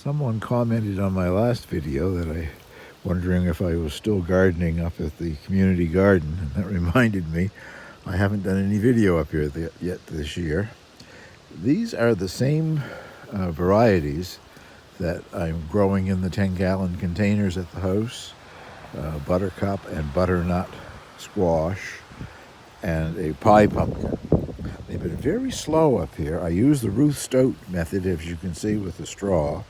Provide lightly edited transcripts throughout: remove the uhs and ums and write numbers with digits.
Someone commented on my last video that wondering if I was still gardening up at the community garden, and that reminded me I haven't done any video up here yet this year. These are the same varieties that I'm growing in the 10-gallon containers at the house. Buttercup and butternut squash and a pie pumpkin. They've been very slow up here. I use the Ruth Stoat method, as you can see, with the straw.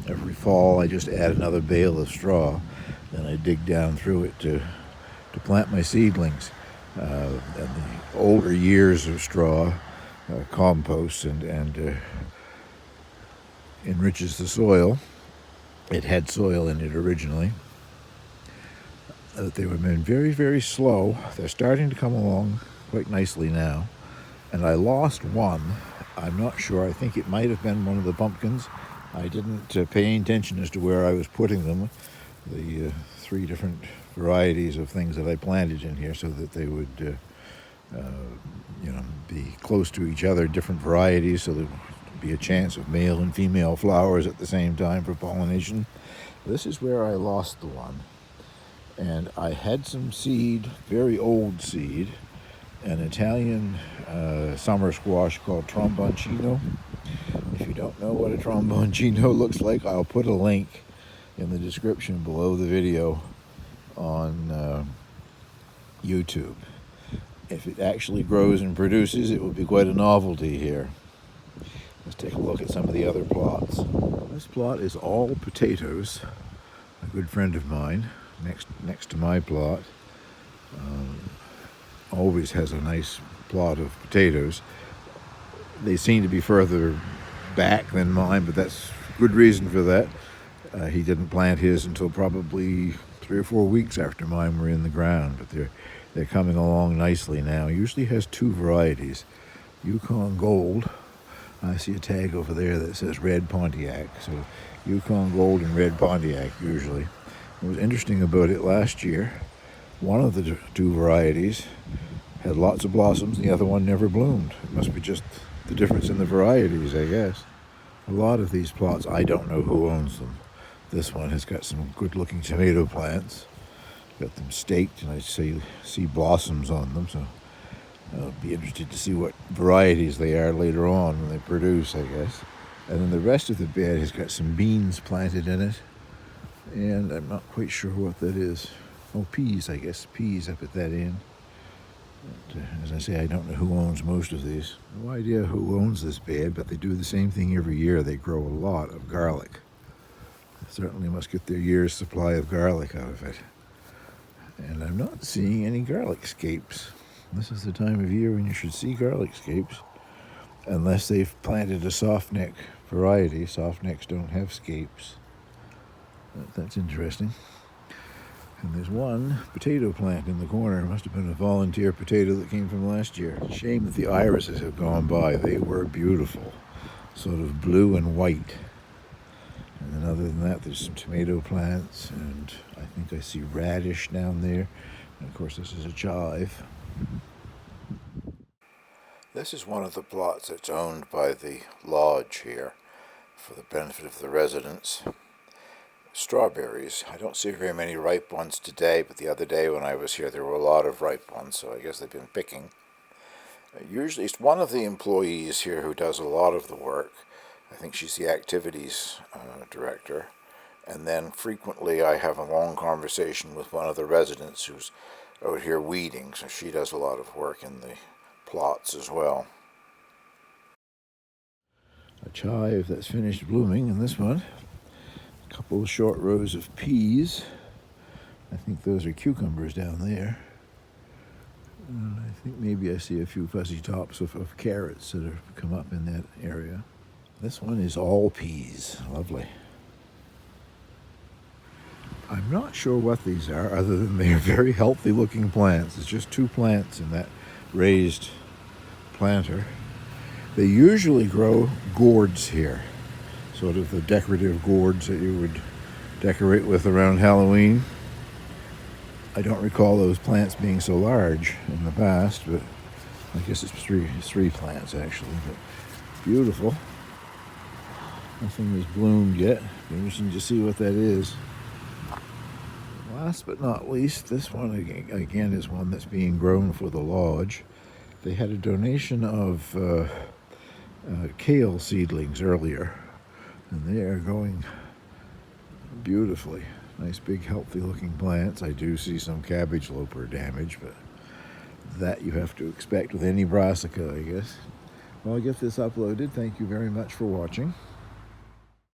Every fall I just add another bale of straw, and I dig down through it to plant my seedlings. And the older years of straw composts and enriches the soil. It had soil in it originally. They have been very, very slow. They're starting to come along quite nicely now. And I lost one. I'm not sure. I think it might have been one of the pumpkins. I didn't pay any attention as to where I was putting them. The 3 different varieties of things that I planted in here so that they would be close to each other, different varieties, so there would be a chance of male and female flowers at the same time for pollination. This is where I lost the one. And I had some seed, very old seed, an Italian summer squash called Tromboncino. If you don't know what a Tromboncino looks like, I'll put a link in the description below the video on YouTube. If it actually grows and produces, it will be quite a novelty here. Let's take a look at some of the other plots. This plot is all potatoes. A good friend of mine, next to my plot, always has a nice plot of potatoes. They seem to be further back than mine, but that's good reason for that. He didn't plant his until probably 3 or 4 weeks after mine were in the ground, but they're coming along nicely now. He usually has 2 varieties. Yukon Gold. I see a tag over there that says Red Pontiac. So Yukon Gold and Red Pontiac usually. What was interesting about it last year, one of the 2 varieties had lots of blossoms, the other one never bloomed. It must be just the difference in the varieties, I guess. A lot of these plots, I don't know who owns them. This one has got some good-looking tomato plants. Got them staked, and I see blossoms on them, so I'll be interested to see what varieties they are later on when they produce, I guess. And then the rest of the bed has got some beans planted in it, and I'm not quite sure what that is. Oh, peas, I guess. Peas up at that end. But, as I say, I don't know who owns most of these. No idea who owns this bed, but they do the same thing every year. They grow a lot of garlic. They certainly must get their year's supply of garlic out of it. And I'm not seeing any garlic scapes. This is the time of year when you should see garlic scapes, unless they've planted a softneck variety. Softnecks don't have scapes. That's interesting. And there's one potato plant in the corner. It must have been a volunteer potato that came from last year. Shame that the irises have gone by. They were beautiful, sort of blue and white. And then other than that, there's some tomato plants, and I think I see radish down there. And of course, this is a chive. This is one of the plots that's owned by the lodge here for the benefit of the residents. Strawberries. I don't see very many ripe ones today, but the other day when I was here there were a lot of ripe ones, so I guess they've been picking. Usually it's one of the employees here who does a lot of the work. I think she's the activities director. And then frequently I have a long conversation with one of the residents who's out here weeding, so she does a lot of work in the plots as well. A chive that's finished blooming in this one. A couple of short rows of peas. I think those are cucumbers down there. And I think maybe I see a few fuzzy tops of carrots that have come up in that area. This one is all peas. Lovely. I'm not sure what these are, other than they are very healthy looking plants. It's just 2 plants in that raised planter. They usually grow gourds here, sort of the decorative gourds that you would decorate with around Halloween. I don't recall those plants being so large in the past, but I guess it's three plants actually, but beautiful. Nothing has bloomed yet. Be interesting to see what that is. Last but not least, this one again is one that's being grown for the lodge. They had a donation of kale seedlings earlier, and they are going beautifully. Nice big healthy looking plants. I do see some cabbage loper damage, but that you have to expect with any brassica, I guess. Well, I'll get this uploaded. Thank you very much for watching.